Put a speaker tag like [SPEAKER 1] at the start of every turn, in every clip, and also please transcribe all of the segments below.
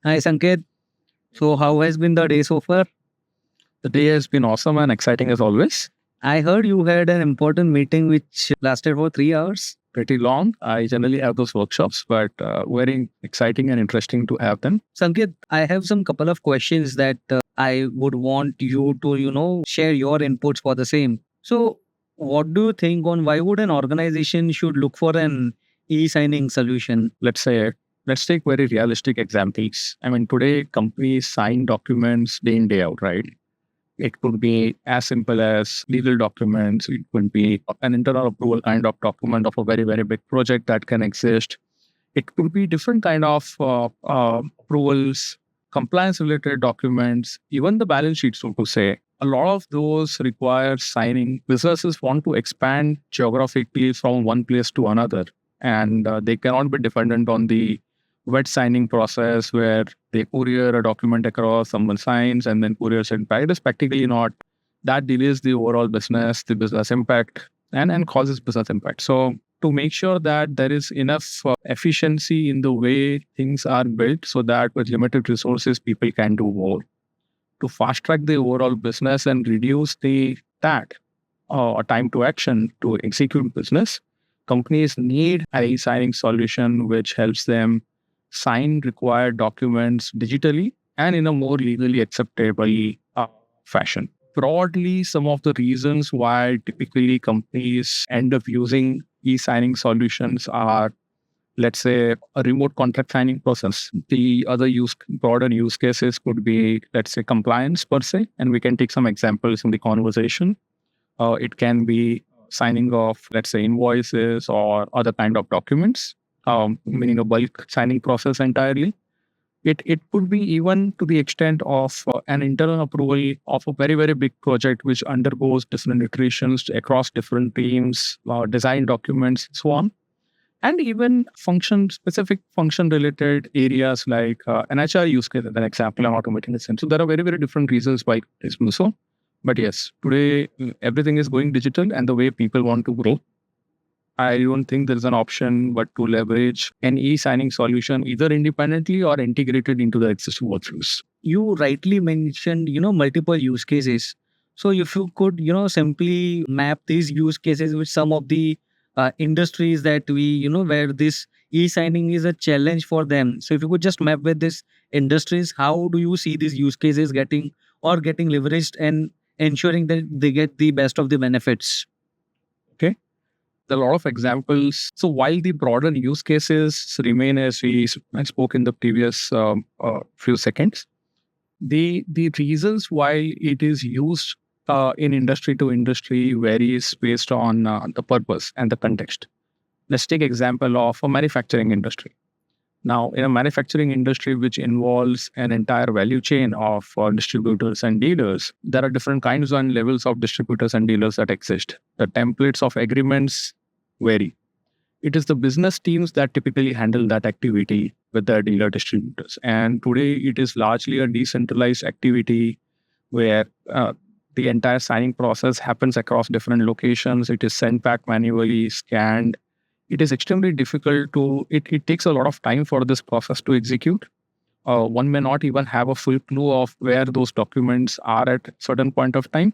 [SPEAKER 1] Hi Sanket. So how has been the day so far?
[SPEAKER 2] The day has been awesome and exciting as always.
[SPEAKER 1] I heard you had an important meeting which lasted for 3 hours.
[SPEAKER 2] Pretty long. I generally have those workshops, but very exciting and interesting to have them.
[SPEAKER 1] Sanket, I have some couple of questions that I would want you to, share your inputs for the same. So what do you think on why would an organization should look for an e-signing solution?
[SPEAKER 2] Let's take very realistic examples. I mean, today companies sign documents day in, day out, right? It could be as simple as legal documents. It could be an internal approval kind of document of a very, very big project that can exist. It could be different kind of approvals, compliance related documents, even the balance sheet, so to say. A lot of those require signing. Businesses want to expand geographically from one place to another, and they cannot be dependent on the wet signing process where they courier a document across, someone signs, and then couriers it back. It is practically not. That delays the overall business, the business impact, and causes business impact. So to make sure that there is enough efficiency in the way things are built so that with limited resources, people can do more. To fast track the overall business and reduce the TAT or time to action to execute business, companies need a e-signing solution which helps them sign required documents digitally and in a more legally acceptable fashion. Broadly, some of the reasons why typically companies end up using e-signing solutions are, let's say, a remote contract signing process. The other broader use cases could be, let's say, compliance per se, and we can take some examples in the conversation. It can be signing of, let's say, invoices or other kind of documents, meaning a bulk signing process entirely. It could be even to the extent of an internal approval of a very, very big project which undergoes different iterations across different teams, design documents, so on. And even specific function related areas like an HR use case, as an example, I'm automating the sense. So there are very, very different reasons why it's so. But yes, today everything is going digital and the way people want to grow. I don't think there's an option but to leverage an e-signing solution either independently or integrated into the existing workflows.
[SPEAKER 1] You rightly mentioned, multiple use cases. So if you could, simply map these use cases with some of the industries that we, where this e-signing is a challenge for them. So if you could just map with these industries, how do you see these use cases getting leveraged and ensuring that they get the best of the benefits?
[SPEAKER 2] Okay. There are a lot of examples. So while the broader use cases remain as I spoke in the previous few seconds, the reasons why it is used in industry to industry varies based on the purpose and the context. Let's take example of a manufacturing industry. Now, in a manufacturing industry which involves an entire value chain of distributors and dealers, there are different kinds and levels of distributors and dealers that exist. The templates of agreements vary. It is the business teams that typically handle that activity with their dealer distributors. And today it is largely a decentralized activity where the entire signing process happens across different locations. It is sent back manually, scanned. It is extremely difficult it takes a lot of time for this process to execute. One may not even have a full clue of where those documents are at a certain point of time.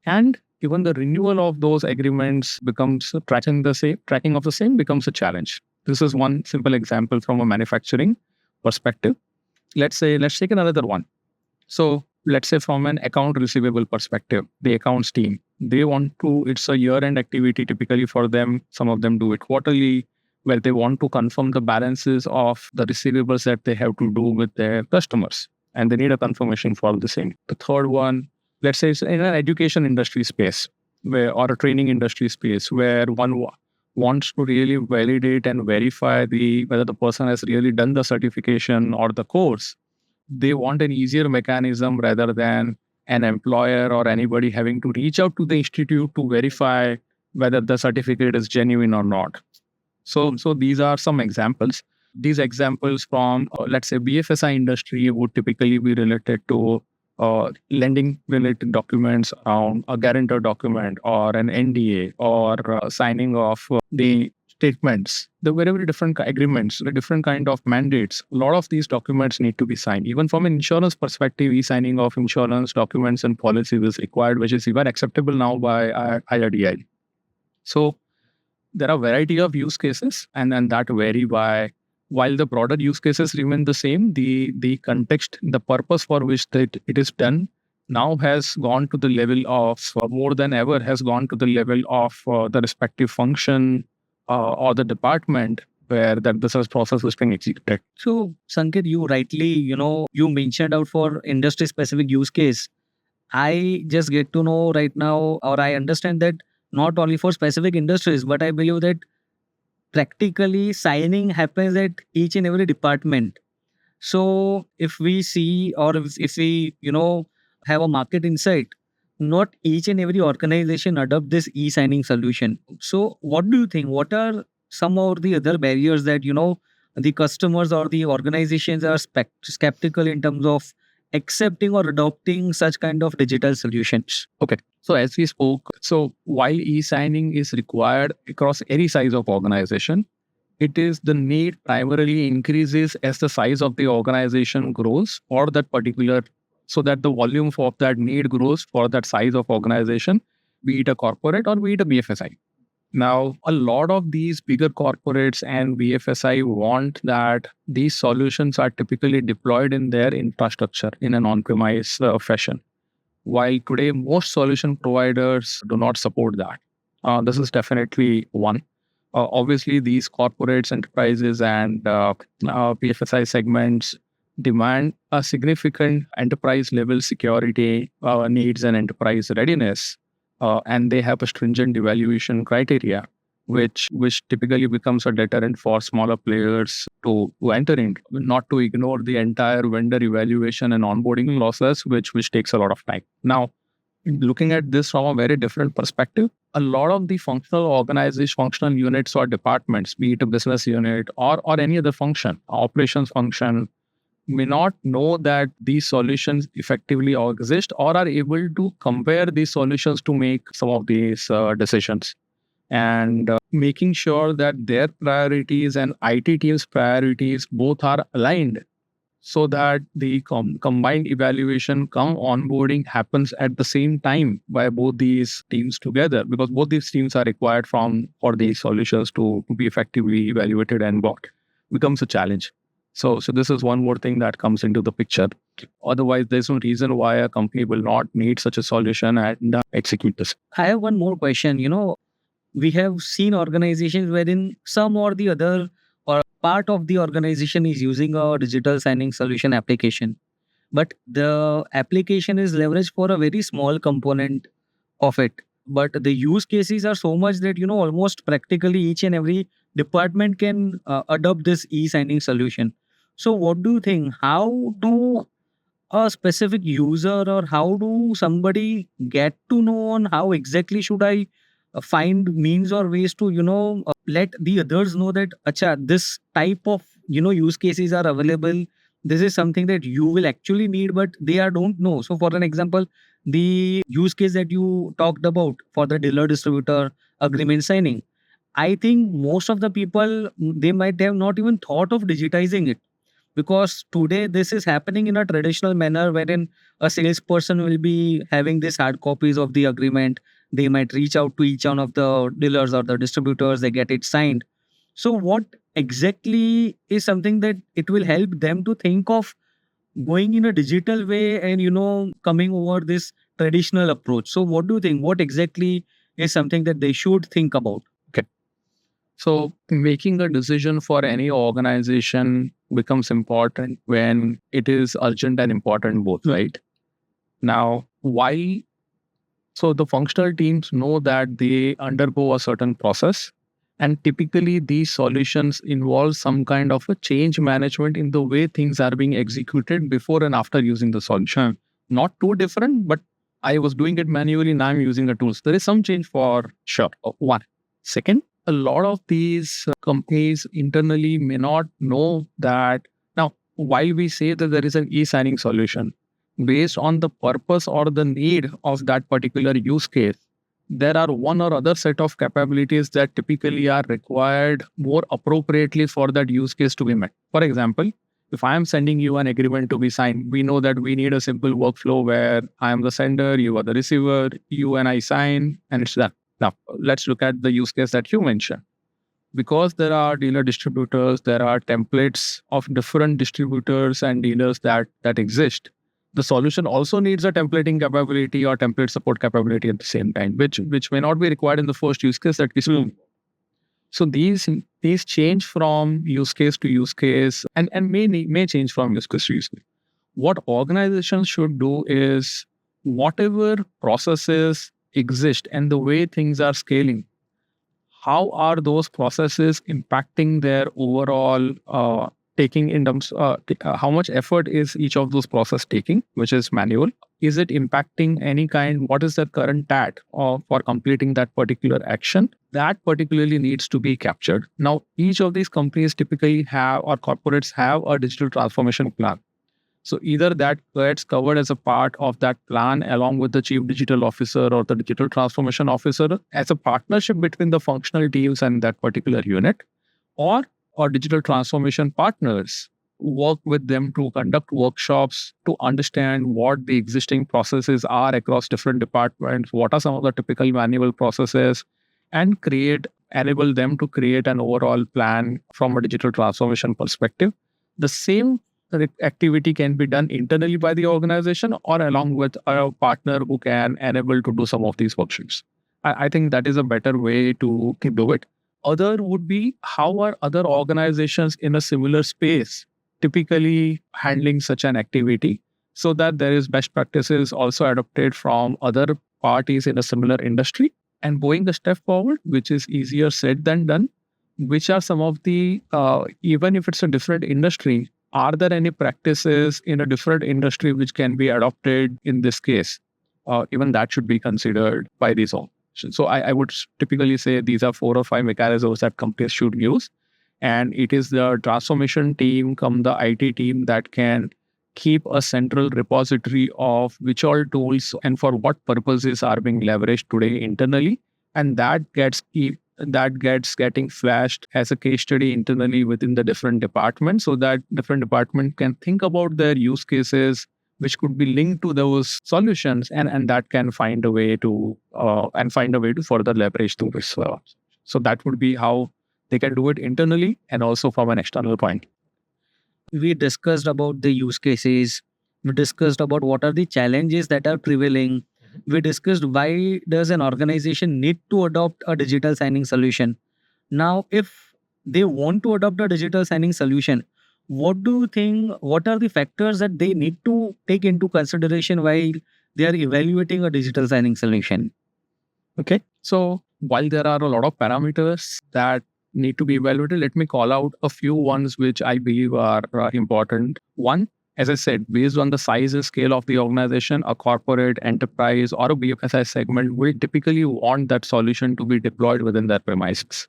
[SPEAKER 2] And even the renewal of those agreements becomes tracking of the same becomes a challenge. This is one simple example from a manufacturing perspective. Let's take another one. So let's say from an account receivable perspective, the accounts team, it's a year-end activity typically for them. Some of them do it quarterly, where they want to confirm the balances of the receivables that they have to do with their customers. And they need a confirmation for the same. The third one, let's say it's in an education industry space or a training industry space where one wants to really validate and verify whether the person has really done the certification or the course. They want an easier mechanism rather than an employer or anybody having to reach out to the institute to verify whether the certificate is genuine or not. So these are some examples. These examples from, let's say, BFSI industry would typically be related to lending related documents around a guarantor document or an NDA or signing of the statements, the very, very different agreements, the different kind of mandates. A lot of these documents need to be signed. Even from an insurance perspective, e-signing of insurance documents and policies is required, which is even acceptable now by IRDI. So there are variety of use cases, and that vary by, while the broader use cases remain the same, the context, the purpose for which it is done now has gone to the level of more than ever has gone to the level of the respective function or the department where that business process is being executed.
[SPEAKER 1] So, Sanket, you rightly, you mentioned out for industry specific use case. I just get to know right now, or I understand that not only for specific industries, but I believe that practically signing happens at each and every department. So if we see, or if we, have a market insight, not each and every organization adopt this e-signing solution. So what do you think? What are some of the other barriers that, the customers or the organizations are skeptical in terms of accepting or adopting such kind of digital solutions?
[SPEAKER 2] Okay. So as we spoke, so while e-signing is required across any size of organization, it is the need primarily increases as the size of the organization grows or that particular, so that the volume of that need grows for that size of organization, be it a corporate or be it a BFSI. Now, a lot of these bigger corporates and BFSI want that these solutions are typically deployed in their infrastructure in an on-premise fashion. While today, most solution providers do not support that. This is definitely one. Obviously, these corporates, enterprises, and BFSI segments demand a significant enterprise level security needs and enterprise readiness. And they have a stringent evaluation criteria, which typically becomes a deterrent for smaller players to enter in, not to ignore the entire vendor evaluation and onboarding process, which takes a lot of time. Now, looking at this from a very different perspective, a lot of the functional units or departments, be it a business unit or any other function, operations function, may not know that these solutions effectively exist or are able to compare these solutions to make some of these decisions. And making sure that their priorities and IT team's priorities both are aligned so that the combined evaluation onboarding happens at the same time by both these teams together, because both these teams are required for these solutions to be effectively evaluated and worked, becomes a challenge. So this is one more thing that comes into the picture. Otherwise, there's no reason why a company will not need such a solution and execute this.
[SPEAKER 1] I have one more question. We have seen organizations wherein some or the other or part of the organization is using a digital signing solution application, but the application is leveraged for a very small component of it. But the use cases are so much that, almost practically each and every department can adopt this e-signing solution. So what do you think? How do a specific user, or how do somebody get to know on how exactly should I find means or ways to let the others know that acha, this type of use cases are available, this is something that you will actually need, but they don't know. So for an example, the use case that you talked about for the dealer distributor agreement signing, I think most of the people, they might have not even thought of digitizing it, because today this is happening in a traditional manner wherein a salesperson will be having these hard copies of the agreement. They might reach out to each one of the dealers or the distributors, they get it signed. So what exactly is something that it will help them to think of going in a digital way and coming over this traditional approach? So what do you think? What exactly is something that they should think about?
[SPEAKER 2] Okay. So making a decision for any organization becomes important when it is urgent and important both, right? Now, why? So the functional teams know that they undergo a certain process, and typically these solutions involve some kind of a change management in the way things are being executed before and after using the solution. Not too different, but I was doing it manually, now I'm using the tools. There is some change for sure. One. Second, a lot of these companies internally may not know that. Now, while we say that there is an e-signing solution, based on the purpose or the need of that particular use case, there are one or other set of capabilities that typically are required more appropriately for that use case to be met. For example, if I am sending you an agreement to be signed, we know that we need a simple workflow where I am the sender, you are the receiver, you and I sign, and it's done. Now, let's look at the use case that you mentioned. Because there are dealer distributors, there are templates of different distributors and dealers that exist. The solution also needs a templating capability or template support capability at the same time, which may not be required in the first use case that we spoke. So these change from use case to use case and may change from use case to use case. What organizations should do is whatever processes exist and the way things are scaling, how are those processes impacting their overall taking in terms how much effort is each of those process taking, which is manual? Is it impacting any kind? What is the current TAT for completing that particular action? That particularly needs to be captured. Now, each of these companies typically have, or corporates have, a digital transformation plan. So either that gets covered as a part of that plan along with the chief digital officer or the digital transformation officer as a partnership between the functional teams and that particular unit, or digital transformation partners work with them to conduct workshops to understand what the existing processes are across different departments, what are some of the typical manual processes, and enable them to create an overall plan from a digital transformation perspective. The same activity can be done internally by the organization or along with a partner who can enable to do some of these workshops. I think that is a better way to do it. Other would be, how are other organizations in a similar space typically handling such an activity so that there is best practices also adopted from other parties in a similar industry. And going a step forward, which is easier said than done, which are some of the, even if it's a different industry, are there any practices in a different industry which can be adopted in this case? Even that should be considered by these organizations. So I would typically say these are 4 or 5 mechanisms that companies should use. And it is the transformation team come the IT team that can keep a central repository of which all tools and for what purposes are being leveraged today internally. And that gets getting flashed as a case study internally within the different departments so that different department can think about their use cases which could be linked to those solutions and that can find a way to further leverage to this. So that would be how they can do it internally and also from an external point.
[SPEAKER 1] We discussed about the use cases. We discussed about what are the challenges that are prevailing. We discussed why does an organization need to adopt a digital signing solution. Now, if they want to adopt a digital signing solution, what do you think, what are the factors that they need to take into consideration while they are evaluating a digital signing solution?
[SPEAKER 2] Okay. So while there are a lot of parameters that need to be evaluated, let me call out a few ones which I believe are important. One, as I said, based on the size and scale of the organization, a corporate, enterprise, or a BFSI segment will typically want that solution to be deployed within their premises.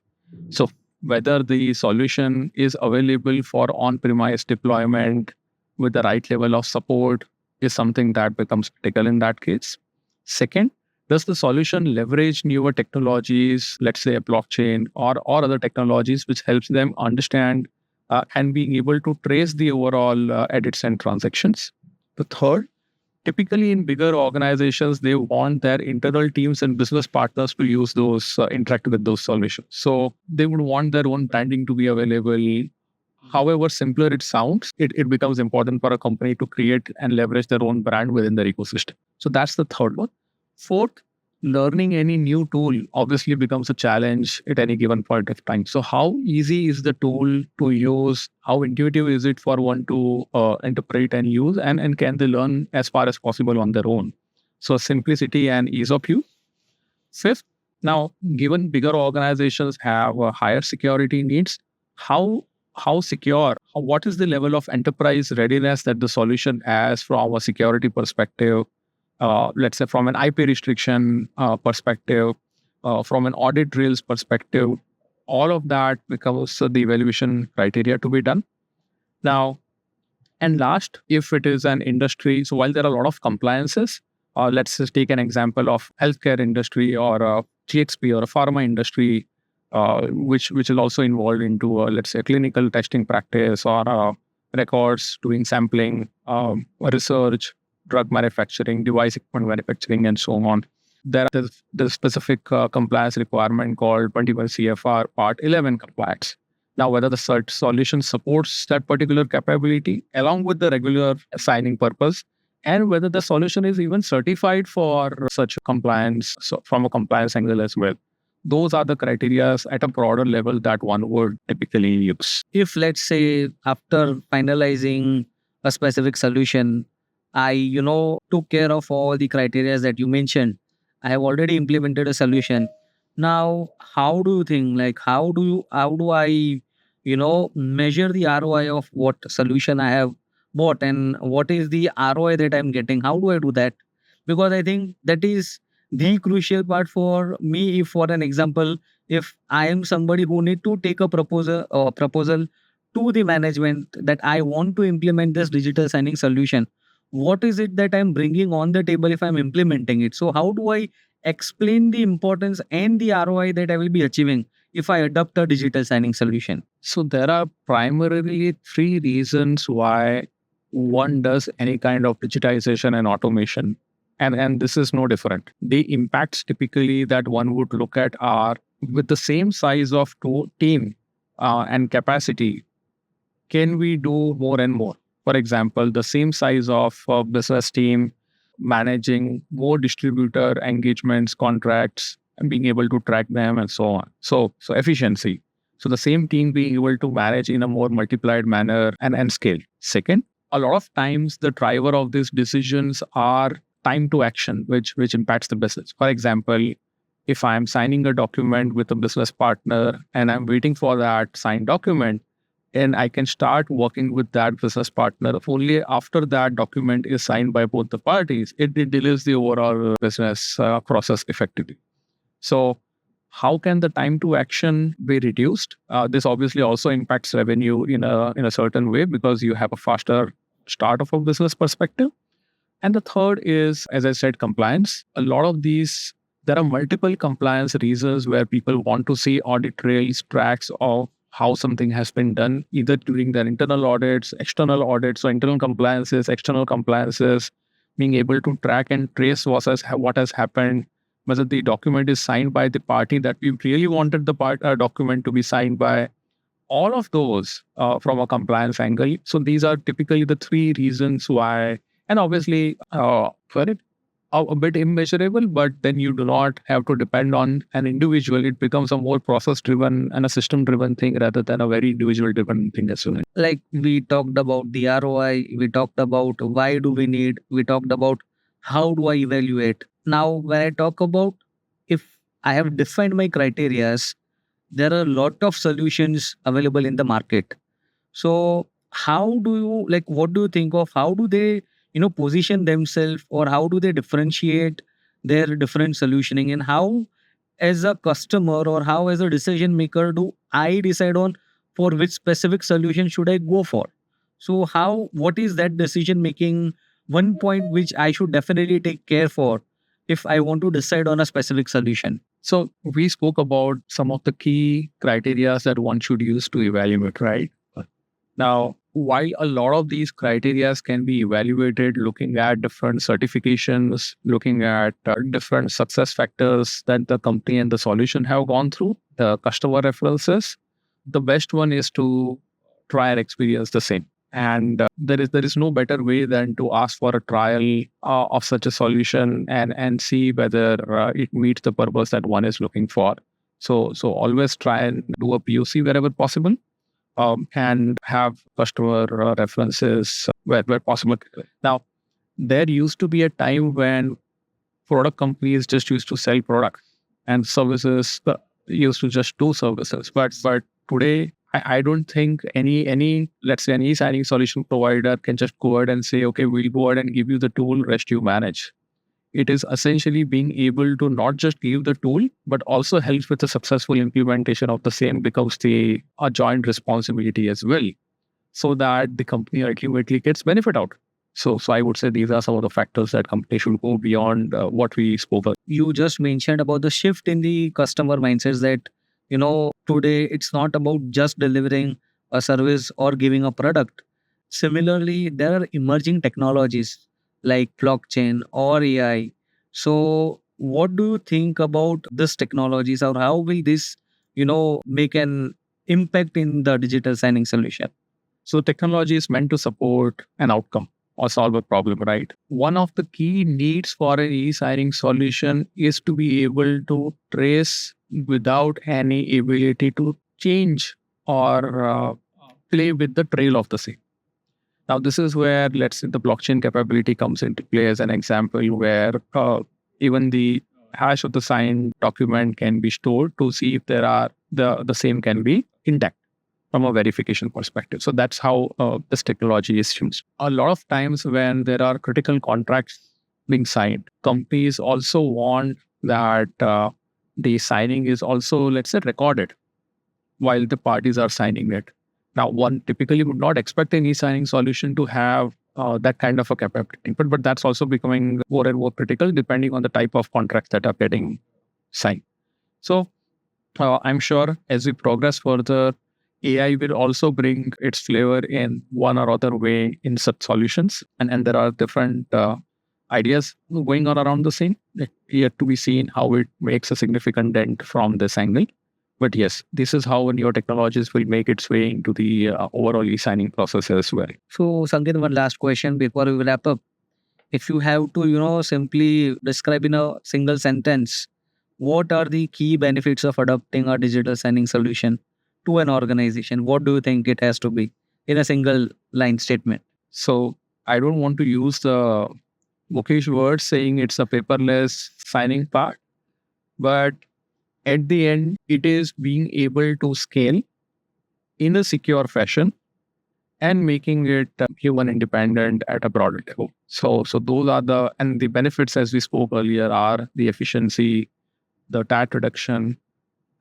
[SPEAKER 2] So whether the solution is available for on-premise deployment with the right level of support is something that becomes critical in that case. Second, does the solution leverage newer technologies, let's say a blockchain or other technologies, which helps them understand and being able to trace the overall edits and transactions? The third, typically in bigger organizations, they want their internal teams and business partners to use those, interact with those solutions. So they would want their own branding to be available. However simpler it sounds, it becomes important for a company to create and leverage their own brand within their ecosystem. So that's the third one. Fourth, learning any new tool obviously becomes a challenge at any given point of time. So how easy is the tool to use? How intuitive is it for one to interpret and use? And can they learn as far as possible on their own? So simplicity and ease of use. Fifth, now, given bigger organizations have higher security needs, how secure, what is the level of enterprise readiness that the solution has from a security perspective? Let's say from an IP restriction perspective, from an audit trails perspective, all of that becomes the evaluation criteria to be done. Now, and last, if it is an industry, so while there are a lot of compliances, Let's just take an example of healthcare industry or a GXP or a pharma industry, which is also involved into, let's say, clinical testing practice or records, doing sampling, research, drug manufacturing, device equipment manufacturing, and so on. There's specific compliance requirement called 21 CFR Part 11 compliance. Now, whether the solution supports that particular capability along with the regular signing purpose, and whether the solution is even certified for such compliance, so from a compliance angle as well. Those are the criteria at a broader level that one would typically use.
[SPEAKER 1] If let's say after finalizing a specific solution, I took care of all the criteria that you mentioned, I have already implemented a solution. Now how do you think, like how do I measure the ROI of what solution I have bought, and what is the ROI that I'm getting? How do I do that? Because I think that is the crucial part for me. If, for an example, if I am somebody who need to take a proposal to the management that I want to implement this digital signing solution, what is it that I'm bringing on the table if I'm implementing it? So how do I explain the importance and the ROI that I will be achieving if I adopt a digital signing solution?
[SPEAKER 2] So there are primarily three reasons why one does any kind of digitization and automation. And this is no different. The impacts typically that one would look at are with the same size of team and capacity, can we do more and more? For example, the same size of business team managing more distributor engagements, contracts, and being able to track them and so on. So efficiency. So the same team being able to manage in a more multiplied manner and scale. Second, a lot of times the driver of these decisions are time to action, which impacts the business. For example, if I'm signing a document with a business partner and I'm waiting for that signed document, and I can start working with that business partner only after that document is signed by both the parties, it delays the overall business process effectively. So how can the time to action be reduced? This obviously also impacts revenue in a certain way because you have a faster start of a business perspective. And the third is, as I said, compliance. A lot of these, there are multiple compliance reasons where people want to see audit trails, tracks of how something has been done, either during their internal audits, external audits, so internal compliances, external compliances, being able to track and trace what has happened, whether the document is signed by the party that we really wanted the document to be signed by, all of those from a compliance angle. So these are typically the three reasons why, and obviously for it, a bit immeasurable, but then you do not have to depend on an individual. It becomes a more process-driven and a system-driven thing rather than a very individual-driven thing as well.
[SPEAKER 1] Like we talked about the ROI, we talked about why do we need, we talked about how do I evaluate. Now, when I talk about if I have defined my criterias, there are a lot of solutions available in the market. So how do you, like, what do you think of how do they position themselves, or how do they differentiate their different solutioning, and how as a customer or how as a decision maker do I decide on for which specific solution should I go for? So how, what is that decision making one point which I should definitely take care for if I want to decide on a specific solution?
[SPEAKER 2] So we spoke about some of the key criteria that one should use to evaluate, right? Now, while a lot of these criteria can be evaluated looking at different certifications, looking at different success factors that the company and the solution have gone through, the customer references, the best one is to try and experience the same. And there is no better way than to ask for a trial of such a solution and see whether it meets the purpose that one is looking for. So always try and do a POC wherever possible. And have customer references where possible. Now, there used to be a time when product companies just used to sell products and services used to just do services. But today, I don't think any let's say any signing solution provider can just go ahead and say, okay, we'll go ahead and give you the tool, rest you manage. It is essentially being able to not just give the tool, but also helps with the successful implementation of the same becomes a joint responsibility as well, so that the company ultimately gets benefit out. So I would say these are some of the factors that companies should go beyond what we spoke about.
[SPEAKER 1] You just mentioned about the shift in the customer mindsets that, today it's not about just delivering a service or giving a product. Similarly, there are emerging technologies like blockchain or AI. So, what do you think about these technologies, or how will this, make an impact in the digital signing solution?
[SPEAKER 2] So technology is meant to support an outcome or solve a problem, right? One of the key needs for an e-signing solution is to be able to trace without any ability to change or play with the trail of the same. Now, this is where, let's say, the blockchain capability comes into play as an example where even the hash of the signed document can be stored to see if there are the same can be intact from a verification perspective. So that's how this technology is used. A lot of times when there are critical contracts being signed, companies also want that the signing is also, let's say, recorded while the parties are signing it. Now, one typically would not expect an e-signing solution to have that kind of a capability, but that's also becoming more and more critical depending on the type of contracts that are getting signed. So I'm sure as we progress further, AI will also bring its flavor in one or other way in such solutions. And there are different ideas going on around the scene. Yet to be seen how it makes a significant dent from this angle. But yes, this is how newer technologies will make its way into the overall e-signing process as well.
[SPEAKER 1] So, Sanket, one last question before we wrap up. If you have to, simply describe in a single sentence, what are the key benefits of adopting a digital signing solution to an organization? What do you think it has to be in a single line statement?
[SPEAKER 2] So I don't want to use the bookish word saying it's a paperless signing part, but at the end, it is being able to scale in a secure fashion and making it human independent at a broader level. So those are the benefits, as we spoke earlier, are the efficiency, the TAT reduction,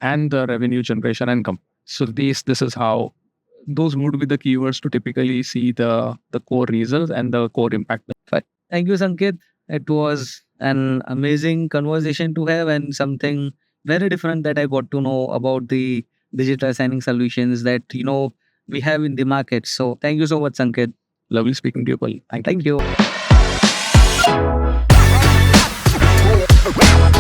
[SPEAKER 2] and the revenue generation and income. So this is how those would be the keywords to typically see the core results and the core impact.
[SPEAKER 1] Fine. Thank you, Sanket. It was an amazing conversation to have, and something very different that I got to know about the digital signing solutions that we have in the market. So thank you so much, Sanket.
[SPEAKER 2] Lovely speaking to you, Paul. Thank you.
[SPEAKER 1] Thank you.